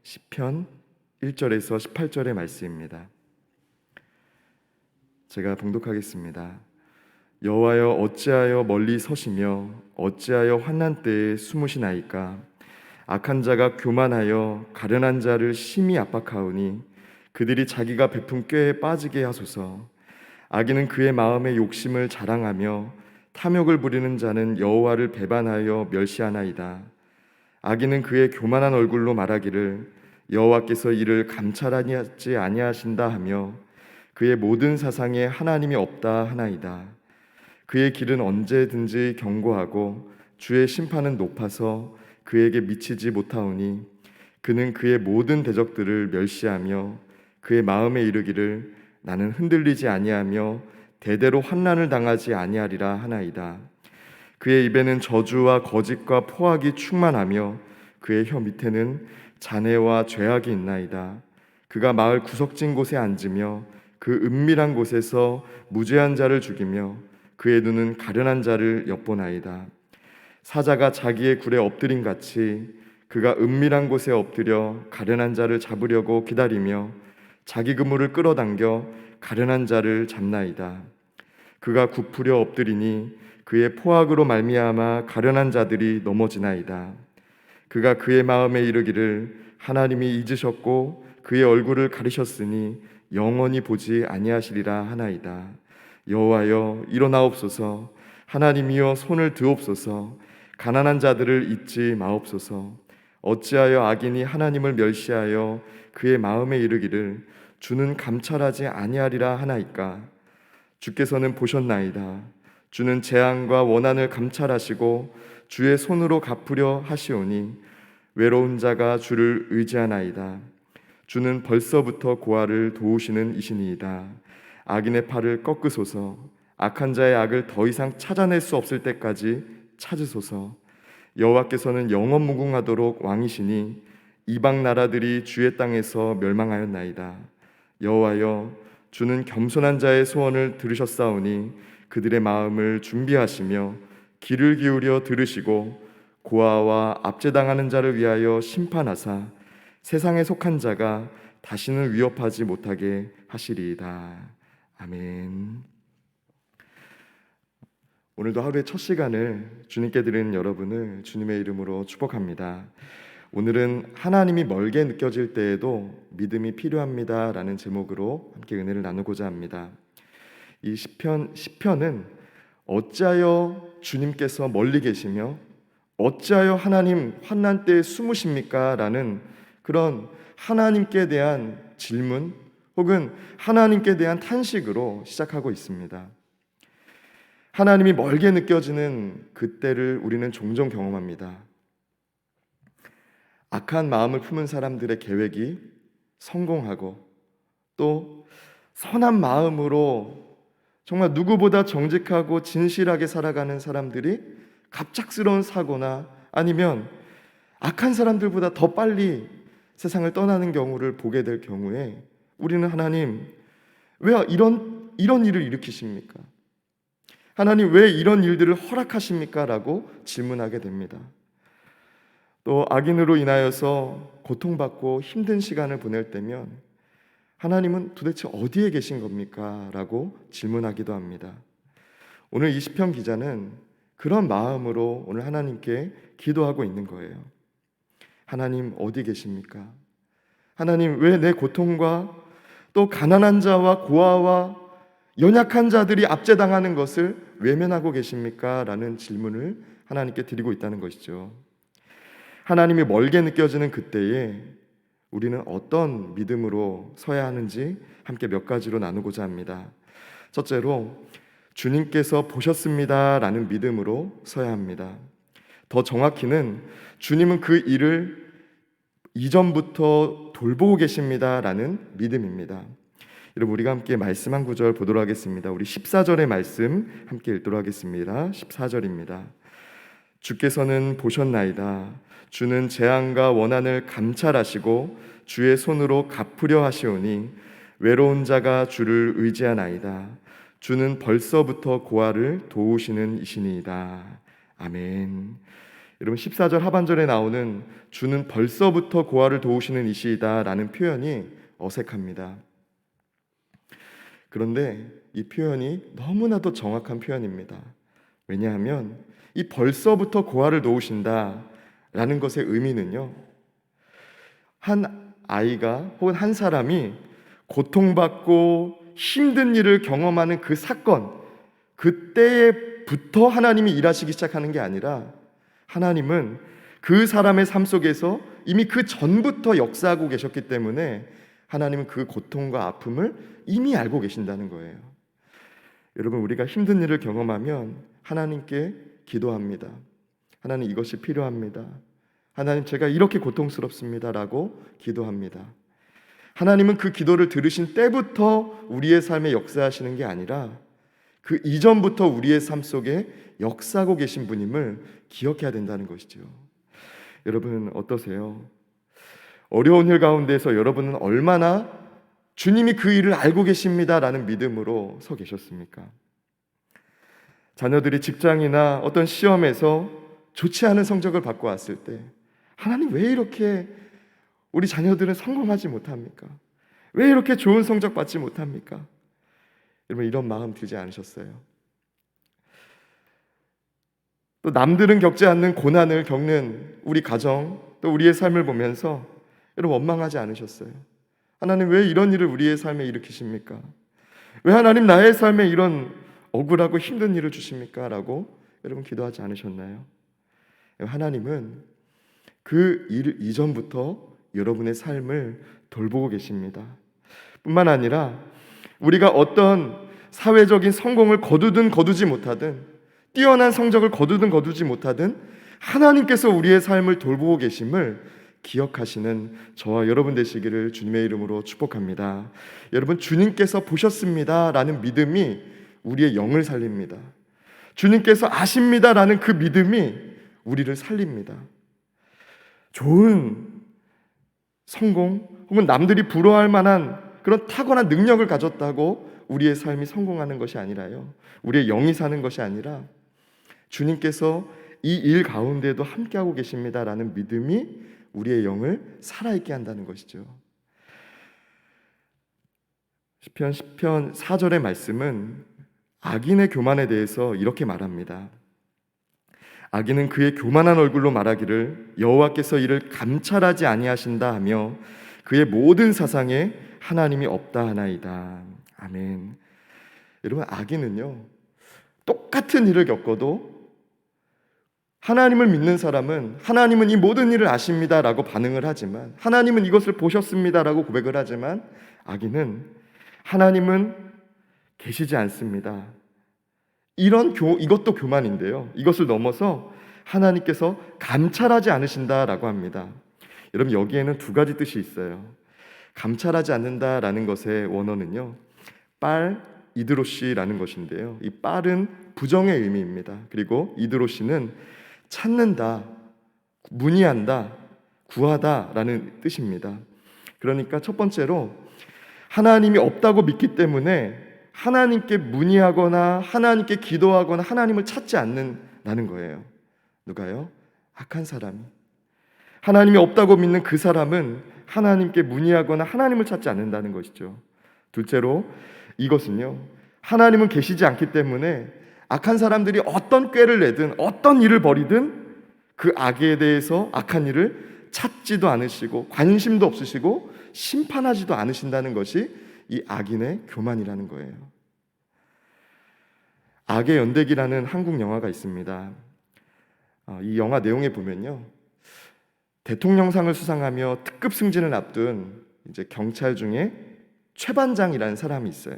시편 1절에서 18절의 말씀입니다. 제가 봉독하겠습니다. 여호와여, 어찌하여 멀리 서시며 어찌하여 환난 때에 숨으시나이까? 악한 자가 교만하여 가련한 자를 심히 압박하오니 그들이 자기가 베푼 꾀에 빠지게 하소서. 악인은 그의 마음의 욕심을 자랑하며 탐욕을 부리는 자는 여호와를 배반하여 멸시하나이다. 악인은 그의 교만한 얼굴로 말하기를 여호와께서 이를 감찰하지 아니하신다 하며 그의 모든 사상에 하나님이 없다 하나이다. 그의 길은 언제든지 견고하고 주의 심판은 높아서 그에게 미치지 못하오니 그는 그의 모든 대적들을 멸시하며 그의 마음에 이르기를 나는 흔들리지 아니하며 대대로 환난을 당하지 아니하리라 하나이다. 그의 입에는 저주와 거짓과 포악이 충만하며 그의 혀 밑에는 잔해와 죄악이 있나이다. 그가 마을 구석진 곳에 앉으며 그 은밀한 곳에서 무죄한 자를 죽이며 그의 눈은 가련한 자를 엿보나이다. 사자가 자기의 굴에 엎드림 같이 그가 은밀한 곳에 엎드려 가련한 자를 잡으려고 기다리며 자기 그물을 끌어당겨 가련한 자를 잡나이다. 그가 굽으려 엎드리니 그의 포악으로 말미암아 가련한 자들이 넘어지나이다. 그가 그의 마음에 이르기를 하나님이 잊으셨고 그의 얼굴을 가리셨으니 영원히 보지 아니하시리라 하나이다. 여호와여, 일어나옵소서. 하나님이여, 손을 드옵소서. 가난한 자들을 잊지 마옵소서. 어찌하여 악인이 하나님을 멸시하여 그의 마음에 이르기를 주는 감찰하지 아니하리라 하나이까? 주께서는 보셨나이다. 주는 재앙과 원한을 감찰하시고 주의 손으로 갚으려 하시오니 외로운 자가 주를 의지하나이다. 주는 벌써부터 고아를 도우시는 이시니이다. 악인의 팔을 꺾으소서. 악한 자의 악을 더 이상 찾아낼 수 없을 때까지 찾으소서. 여호와께서는 영원 무궁하도록 왕이시니 이방 나라들이 주의 땅에서 멸망하였나이다. 여호와여, 주는 겸손한 자의 소원을 들으셨사오니 그들의 마음을 준비하시며 귀를 기울여 들으시고 고아와 압제당하는 자를 위하여 심판하사 세상에 속한 자가 다시는 위협하지 못하게 하시리이다. 아멘. 오늘도 하루의 첫 시간을 주님께 드리는 여러분을 주님의 이름으로 축복합니다. 오늘은 하나님이 멀게 느껴질 때에도 믿음이 필요합니다 라는 제목으로 함께 은혜를 나누고자 합니다. 이 시편은 어찌하여 주님께서 멀리 계시며 어찌하여 하나님 환난 때에 숨으십니까? 라는 그런 하나님께 대한 질문 혹은 하나님께 대한 탄식으로 시작하고 있습니다. 하나님이 멀게 느껴지는 그때를 우리는 종종 경험합니다. 악한 마음을 품은 사람들의 계획이 성공하고 또 선한 마음으로 정말 누구보다 정직하고 진실하게 살아가는 사람들이 갑작스러운 사고나 아니면 악한 사람들보다 더 빨리 세상을 떠나는 경우를 보게 될 경우에 우리는 하나님, 왜 이런 일을 일으키십니까? 하나님, 왜 이런 일들을 허락하십니까? 라고 질문하게 됩니다. 또 악인으로 인하여서 고통받고 힘든 시간을 보낼 때면 하나님은 도대체 어디에 계신 겁니까? 라고 질문하기도 합니다. 오늘 이 시편 기자는 그런 마음으로 오늘 하나님께 기도하고 있는 거예요. 하나님, 어디 계십니까? 하나님, 왜 내 고통과 또 가난한 자와 고아와 연약한 자들이 압제당하는 것을 외면하고 계십니까? 라는 질문을 하나님께 드리고 있다는 것이죠. 하나님이 멀게 느껴지는 그때에 우리는 어떤 믿음으로 서야 하는지 함께 몇 가지로 나누고자 합니다. 첫째로, 주님께서 보셨습니다 라는 믿음으로 서야 합니다. 더 정확히는 주님은 그 일을 이전부터 돌보고 계십니다 라는 믿음입니다. 여러분, 우리가 함께 말씀 한 구절 보도록 하겠습니다. 우리 14절의 말씀 함께 읽도록 하겠습니다. 14절입니다. 주께서는 보셨나이다. 주는 재앙과 원한을 감찰하시고 주의 손으로 갚으려 하시오니 외로운 자가 주를 의지하나이다. 주는 벌써부터 고아를 도우시는 이시니이다. 아멘. 여러분 14절 하반절에 나오는 주는 벌써부터 고아를 도우시는 이시이다라는 표현이 어색합니다. 그런데 이 표현이 너무나도 정확한 표현입니다. 왜냐하면 이 벌써부터 고아를 도우신다라는 것의 의미는요, 한 아이가 혹은 한 사람이 고통받고 힘든 일을 경험하는 그 사건, 그때부터 하나님이 일하시기 시작하는 게 아니라 하나님은 그 사람의 삶 속에서 이미 그 전부터 역사하고 계셨기 때문에 하나님은 그 고통과 아픔을 이미 알고 계신다는 거예요. 여러분, 우리가 힘든 일을 경험하면 하나님께 기도합니다. 하나님, 이것이 필요합니다. 하나님, 제가 이렇게 고통스럽습니다 라고 기도합니다. 하나님은 그 기도를 들으신 때부터 우리의 삶에 역사하시는 게 아니라 그 이전부터 우리의 삶 속에 역사하고 계신 분임을 기억해야 된다는 것이죠. 여러분, 어떠세요? 어려운 일 가운데서 여러분은 얼마나 주님이 그 일을 알고 계십니다라는 믿음으로 서 계셨습니까? 자녀들이 직장이나 어떤 시험에서 좋지 않은 성적을 받고 왔을 때 하나님, 왜 이렇게 우리 자녀들은 성공하지 못합니까? 왜 이렇게 좋은 성적 받지 못합니까? 여러분, 이런 마음 들지 않으셨어요? 또 남들은 겪지 않는 고난을 겪는 우리 가정, 또 우리의 삶을 보면서 여러분, 원망하지 않으셨어요? 하나님, 왜 이런 일을 우리의 삶에 일으키십니까? 왜 하나님, 나의 삶에 이런 억울하고 힘든 일을 주십니까? 라고 여러분, 기도하지 않으셨나요? 하나님은 그 일 이전부터 여러분의 삶을 돌보고 계십니다. 뿐만 아니라 우리가 어떤 사회적인 성공을 거두든 거두지 못하든, 뛰어난 성적을 거두든 거두지 못하든 하나님께서 우리의 삶을 돌보고 계심을 기억하시는 저와 여러분 되시기를 주님의 이름으로 축복합니다. 여러분, 주님께서 보셨습니다 라는 믿음이 우리의 영을 살립니다. 주님께서 아십니다 라는 그 믿음이 우리를 살립니다. 좋은 성공 혹은 남들이 부러워할 만한 그런 타고난 능력을 가졌다고 우리의 삶이 성공하는 것이 아니라요, 우리의 영이 사는 것이 아니라 주님께서 이 일 가운데도 함께하고 계십니다라는 믿음이 우리의 영을 살아있게 한다는 것이죠. 시편 4절의 말씀은 악인의 교만에 대해서 이렇게 말합니다. 악인은 그의 교만한 얼굴로 말하기를 여호와께서 이를 감찰하지 아니하신다 하며 그의 모든 사상에 하나님이 없다 하나이다. 아멘. 여러분, 악인은요, 똑같은 일을 겪어도 하나님을 믿는 사람은 하나님은 이 모든 일을 아십니다 라고 반응을 하지만, 하나님은 이것을 보셨습니다 라고 고백을 하지만, 악인은 하나님은 계시지 않습니다, 이것도 교만인데요, 이것을 넘어서 하나님께서 감찰하지 않으신다라고 합니다. 여러분, 여기에는 두 가지 뜻이 있어요. 감찰하지 않는다라는 것의 원어는요, 빨 이드로시라는 것인데요, 이 빨은 부정의 의미입니다. 그리고 이드로시는 찾는다, 문의한다, 구하다라는 뜻입니다. 그러니까 첫 번째로 하나님이 없다고 믿기 때문에 하나님께 문의하거나 하나님께 기도하거나 하나님을 찾지 않는다는 거예요. 누가요? 악한 사람이. 하나님이 없다고 믿는 그 사람은 하나님께 문의하거나 하나님을 찾지 않는다는 것이죠. 둘째로, 이것은요, 하나님은 계시지 않기 때문에 악한 사람들이 어떤 꾀를 내든 어떤 일을 벌이든 그 악에 대해서, 악한 일을 찾지도 않으시고 관심도 없으시고 심판하지도 않으신다는 것이 이 악인의 교만이라는 거예요. 악의 연대기라는 한국 영화가 있습니다. 이 영화 내용에 보면요, 대통령상을 수상하며 특급 승진을 앞둔 이제 경찰 중에 최 반장이라는 사람이 있어요.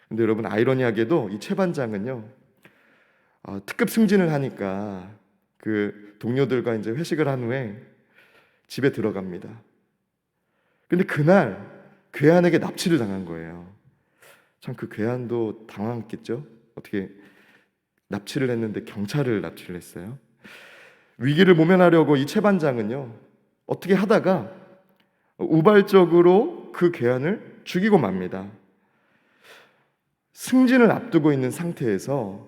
근데 여러분, 아이러니하게도 이 최 반장은요, 특급 승진을 하니까 그 동료들과 이제 회식을 한 후에 집에 들어갑니다. 근데 그날 괴한에게 납치를 당한 거예요. 참, 그 괴한도 당황했겠죠. 어떻게 납치를 했는데 경찰을 납치를 했어요. 위기를 모면하려고 이 최 반장은요, 어떻게 하다가 우발적으로 그 괴한을 죽이고 맙니다. 승진을 앞두고 있는 상태에서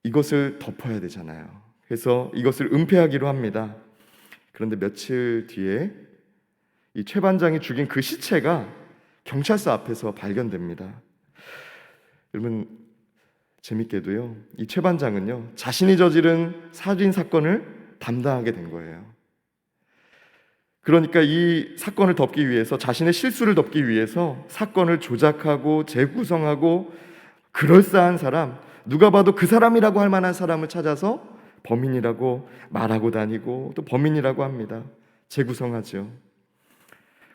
이것을 덮어야 되잖아요. 그래서 이것을 은폐하기로 합니다. 그런데 며칠 뒤에 이 최 반장이 죽인 그 시체가 경찰서 앞에서 발견됩니다. 여러분, 재밌게도요, 이 최 반장은요, 자신이 저지른 살인 사건을 담당하게 된 거예요. 그러니까 이 사건을 덮기 위해서, 자신의 실수를 덮기 위해서 사건을 조작하고 재구성하고 그럴싸한 사람, 누가 봐도 그 사람이라고 할 만한 사람을 찾아서 범인이라고 말하고 다니고 또 범인이라고 합니다. 재구성하죠.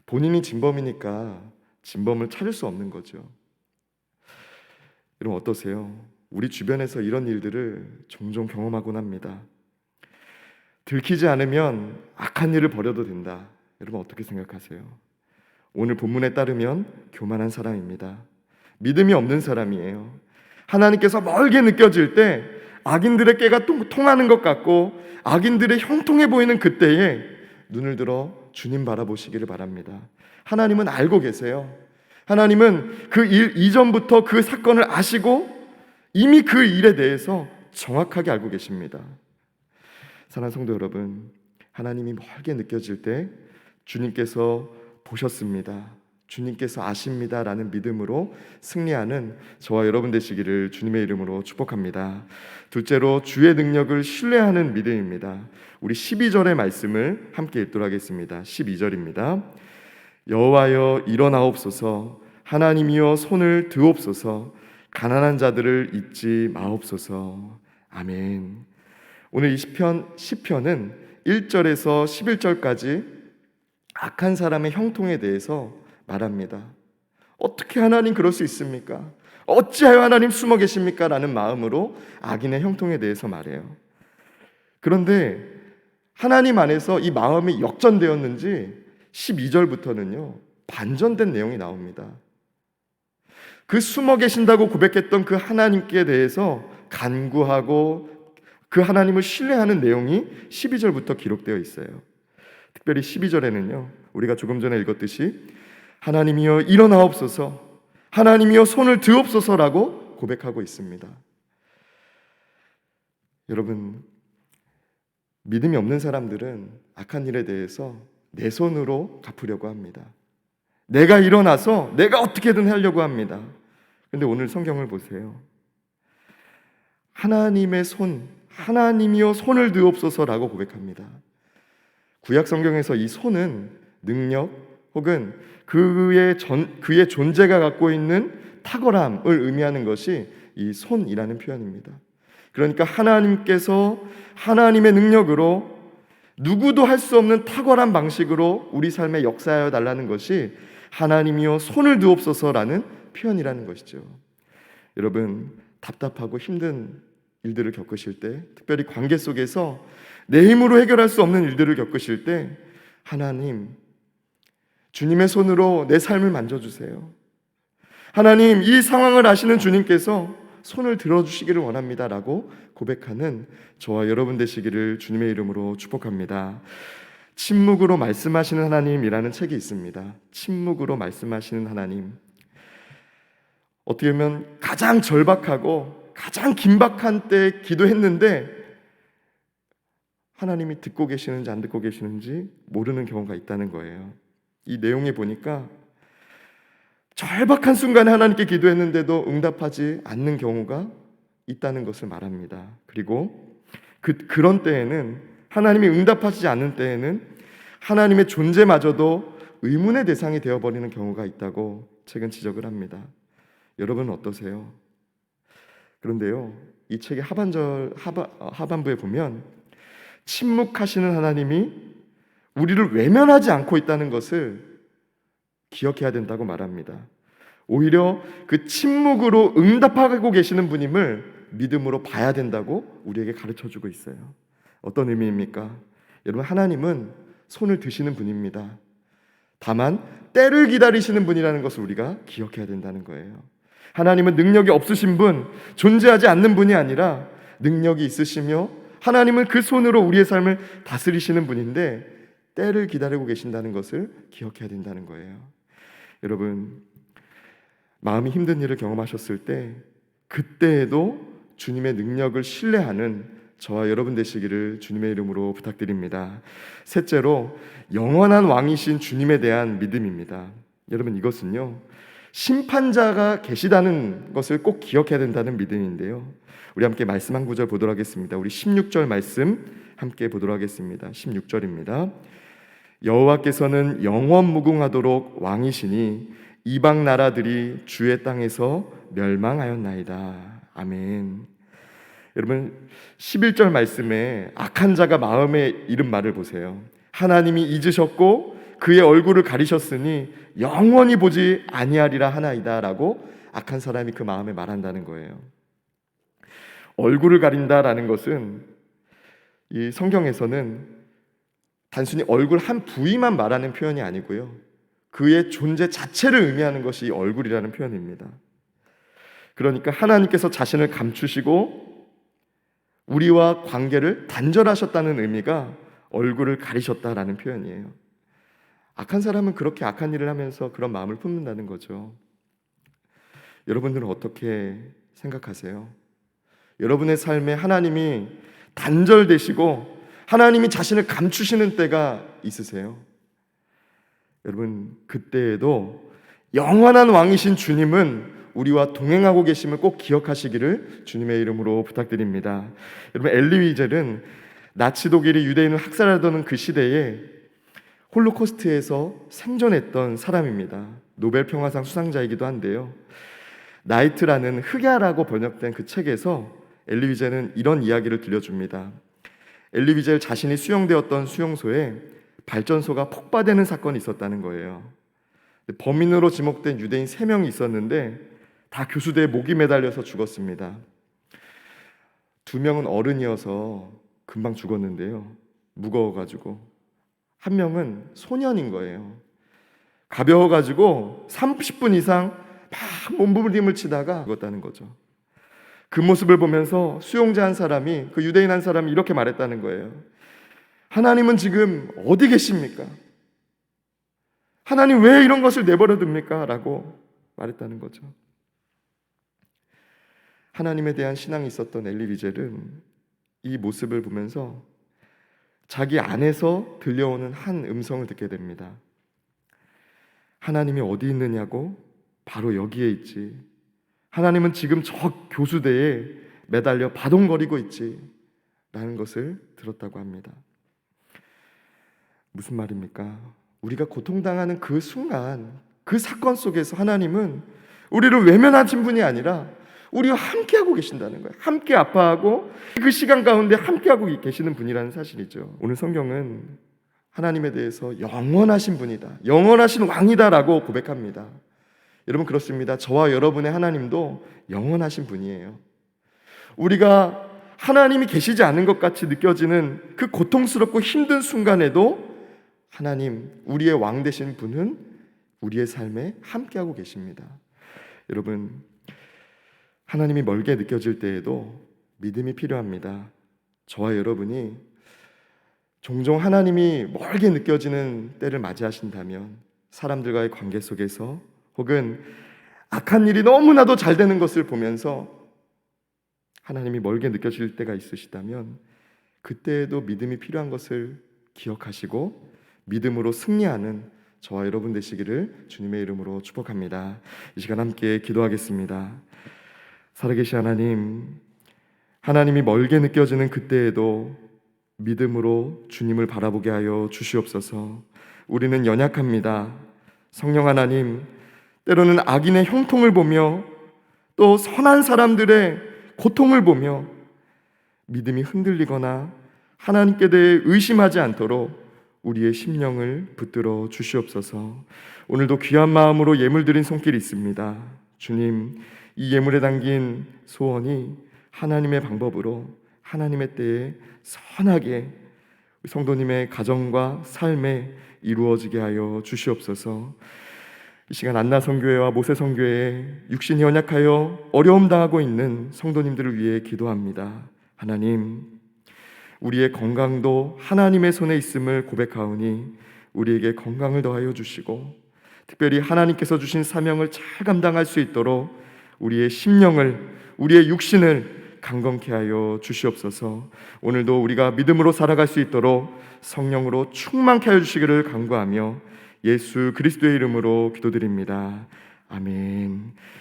본인이 진범이니까 진범을 찾을 수 없는 거죠. 여러분 어떠세요? 우리 주변에서 이런 일들을 종종 경험하곤 합니다. 들키지 않으면 악한 일을 벌여도 된다. 여러분 어떻게 생각하세요? 오늘 본문에 따르면 교만한 사람입니다. 믿음이 없는 사람이에요. 하나님께서 멀게 느껴질 때 악인들의 꾀가 통하는 것 같고 악인들의 형통해 보이는 그때에 눈을 들어 주님 바라보시기를 바랍니다. 하나님은 알고 계세요. 하나님은 그 일 이전부터 그 사건을 아시고 이미 그 일에 대해서 정확하게 알고 계십니다. 사랑하는 성도 여러분, 하나님이 멀게 느껴질 때 주님께서 보셨습니다, 주님께서 아십니다 라는 믿음으로 승리하는 저와 여러분 되시기를 주님의 이름으로 축복합니다. 둘째로 주의 능력을 신뢰하는 믿음입니다. 우리 12절의 말씀을 함께 읽도록 하겠습니다. 12절입니다. 여호와여 일어나옵소서, 하나님이여 손을 드옵소서, 가난한 자들을 잊지 마옵소서. 아멘. 오늘 이 시편은 1절에서 11절까지 악한 사람의 형통에 대해서 말합니다. 어떻게 하나님 그럴 수 있습니까? 어찌하여 하나님 숨어 계십니까? 라는 마음으로 악인의 형통에 대해서 말해요. 그런데 하나님 안에서 이 마음이 역전되었는지 12절부터는요 반전된 내용이 나옵니다. 그 숨어 계신다고 고백했던 그 하나님께 대해서 간구하고 그 하나님을 신뢰하는 내용이 12절부터 기록되어 있어요. 특별히 12절에는요 우리가 조금 전에 읽었듯이 하나님이여 일어나옵소서, 하나님이여 손을 드옵소서라고 고백하고 있습니다. 여러분, 믿음이 없는 사람들은 악한 일에 대해서 내 손으로 갚으려고 합니다. 내가 일어나서 내가 어떻게든 하려고 합니다. 그런데 오늘 성경을 보세요. 하나님의 손, 하나님이여 손을 드옵소서라고 고백합니다. 구약 성경에서 이 손은 능력 혹은 그의 존재가 갖고 있는 탁월함을 의미하는 것이 이 손이라는 표현입니다. 그러니까 하나님께서 하나님의 능력으로 누구도 할 수 없는 탁월한 방식으로 우리 삶에 역사하여 달라는 것이 하나님이여 손을 드옵소서라는 표현이라는 것이죠. 여러분, 답답하고 힘든 일들을 겪으실 때, 특별히 관계 속에서 내 힘으로 해결할 수 없는 일들을 겪으실 때 하나님, 주님의 손으로 내 삶을 만져주세요. 하나님, 이 상황을 아시는 주님께서 손을 들어주시기를 원합니다 라고 고백하는 저와 여러분 되시기를 주님의 이름으로 축복합니다. 침묵으로 말씀하시는 하나님이라는 책이 있습니다. 침묵으로 말씀하시는 하나님. 어떻게 보면 가장 절박하고 가장 긴박한 때 기도했는데 하나님이 듣고 계시는지 안 듣고 계시는지 모르는 경우가 있다는 거예요. 이 내용에 보니까 절박한 순간에 하나님께 기도했는데도 응답하지 않는 경우가 있다는 것을 말합니다. 그리고 그런 때에는, 하나님이 응답하지 않는 때에는 하나님의 존재마저도 의문의 대상이 되어버리는 경우가 있다고 책은 지적을 합니다. 여러분은 어떠세요? 그런데요, 이 책의 하반부에 보면 침묵하시는 하나님이 우리를 외면하지 않고 있다는 것을 기억해야 된다고 말합니다. 오히려 그 침묵으로 응답하고 계시는 분임을 믿음으로 봐야 된다고 우리에게 가르쳐주고 있어요. 어떤 의미입니까? 여러분, 하나님은 손을 드시는 분입니다. 다만 때를 기다리시는 분이라는 것을 우리가 기억해야 된다는 거예요. 하나님은 능력이 없으신 분, 존재하지 않는 분이 아니라 능력이 있으시며 하나님은 그 손으로 우리의 삶을 다스리시는 분인데 때를 기다리고 계신다는 것을 기억해야 된다는 거예요. 여러분, 마음이 힘든 일을 경험하셨을 때 그때에도 주님의 능력을 신뢰하는 저와 여러분 되시기를 주님의 이름으로 부탁드립니다. 셋째로, 영원한 왕이신 주님에 대한 믿음입니다. 여러분, 이것은요, 심판자가 계시다는 것을 꼭 기억해야 된다는 믿음인데요. 우리 함께 말씀 한 구절 보도록 하겠습니다. 우리 16절 말씀 함께 보도록 하겠습니다. 16절입니다. 여호와께서는 영원 무궁하도록 왕이시니 이방 나라들이 주의 땅에서 멸망하였나이다. 아멘. 여러분, 11절 말씀에 악한 자가 마음에 이른 말을 보세요. 하나님이 잊으셨고 그의 얼굴을 가리셨으니 영원히 보지 아니하리라 하나이다 라고 악한 사람이 그 마음에 말한다는 거예요. 얼굴을 가린다라는 것은 이 성경에서는 단순히 얼굴 한 부위만 말하는 표현이 아니고요, 그의 존재 자체를 의미하는 것이 얼굴이라는 표현입니다. 그러니까 하나님께서 자신을 감추시고 우리와 관계를 단절하셨다는 의미가 얼굴을 가리셨다라는 표현이에요. 악한 사람은 그렇게 악한 일을 하면서 그런 마음을 품는다는 거죠. 여러분들은 어떻게 생각하세요? 여러분의 삶에 하나님이 단절되시고 하나님이 자신을 감추시는 때가 있으세요? 여러분, 그때에도 영원한 왕이신 주님은 우리와 동행하고 계심을 꼭 기억하시기를 주님의 이름으로 부탁드립니다. 여러분, 엘리 위젤은 나치 독일이 유대인을 학살하던 그 시대에 홀로코스트에서 생존했던 사람입니다. 노벨 평화상 수상자이기도 한데요. 나이트라는 흑야라고 번역된 그 책에서 엘리 위젤은 이런 이야기를 들려줍니다. 엘리 위젤 자신이 수용되었던 수용소에 발전소가 폭파되는 사건이 있었다는 거예요. 범인으로 지목된 유대인 3명이 있었는데 다 교수대에 목이 매달려서 죽었습니다. 2명은 어른이어서 금방 죽었는데요, 무거워가지고. 1명은 소년인 거예요. 가벼워가지고 30분 이상 막 몸부림을 치다가 죽었다는 거죠. 그 모습을 보면서 수용자 한 사람이, 그 유대인 한 사람이 이렇게 말했다는 거예요. 하나님은 지금 어디 계십니까? 하나님 왜 이런 것을 내버려 둡니까? 라고 말했다는 거죠. 하나님에 대한 신앙이 있었던 엘리 위젤은 이 모습을 보면서 자기 안에서 들려오는 한 음성을 듣게 됩니다. 하나님이 어디 있느냐고? 바로 여기에 있지. 하나님은 지금 저 교수대에 매달려 바동거리고 있지 라는 것을 들었다고 합니다. 무슨 말입니까? 우리가 고통당하는 그 순간, 그 사건 속에서 하나님은 우리를 외면하신 분이 아니라 우리와 함께하고 계신다는 거예요. 함께 아파하고 그 시간 가운데 함께하고 계시는 분이라는 사실이죠. 오늘 성경은 하나님에 대해서 영원하신 분이다, 영원하신 왕이다라고 고백합니다. 여러분, 그렇습니다. 저와 여러분의 하나님도 영원하신 분이에요. 우리가 하나님이 계시지 않은 것 같이 느껴지는 그 고통스럽고 힘든 순간에도 하나님, 우리의 왕 되신 분은 우리의 삶에 함께하고 계십니다. 여러분, 하나님이 멀게 느껴질 때에도 믿음이 필요합니다. 저와 여러분이 종종 하나님이 멀게 느껴지는 때를 맞이하신다면, 사람들과의 관계 속에서 혹은 악한 일이 너무나도 잘 되는 것을 보면서 하나님이 멀게 느껴질 때가 있으시다면, 그때에도 믿음이 필요한 것을 기억하시고 믿음으로 승리하는 저와 여러분 되시기를 주님의 이름으로 축복합니다. 이 시간 함께 기도하겠습니다. 살아계신 하나님, 하나님이 멀게 느껴지는 그때에도 믿음으로 주님을 바라보게 하여 주시옵소서. 우리는 연약합니다. 성령 하나님, 때로는 악인의 형통을 보며 또 선한 사람들의 고통을 보며 믿음이 흔들리거나 하나님께 대해 의심하지 않도록 우리의 심령을 붙들어 주시옵소서. 오늘도 귀한 마음으로 예물 드린 손길이 있습니다. 주님, 이 예물에 담긴 소원이 하나님의 방법으로 하나님의 때에 선하게 성도님의 가정과 삶에 이루어지게 하여 주시옵소서. 이 시간 안나선교회와 모세선교회에 육신이 연약하여 어려움 당하고 있는 성도님들을 위해 기도합니다. 하나님, 우리의 건강도 하나님의 손에 있음을 고백하오니 우리에게 건강을 더하여 주시고, 특별히 하나님께서 주신 사명을 잘 감당할 수 있도록 우리의 심령을, 우리의 육신을 강건케 하여 주시옵소서. 오늘도 우리가 믿음으로 살아갈 수 있도록 성령으로 충만케 하여 주시기를 간구하며 예수 그리스도의 이름으로 기도드립니다. 아멘.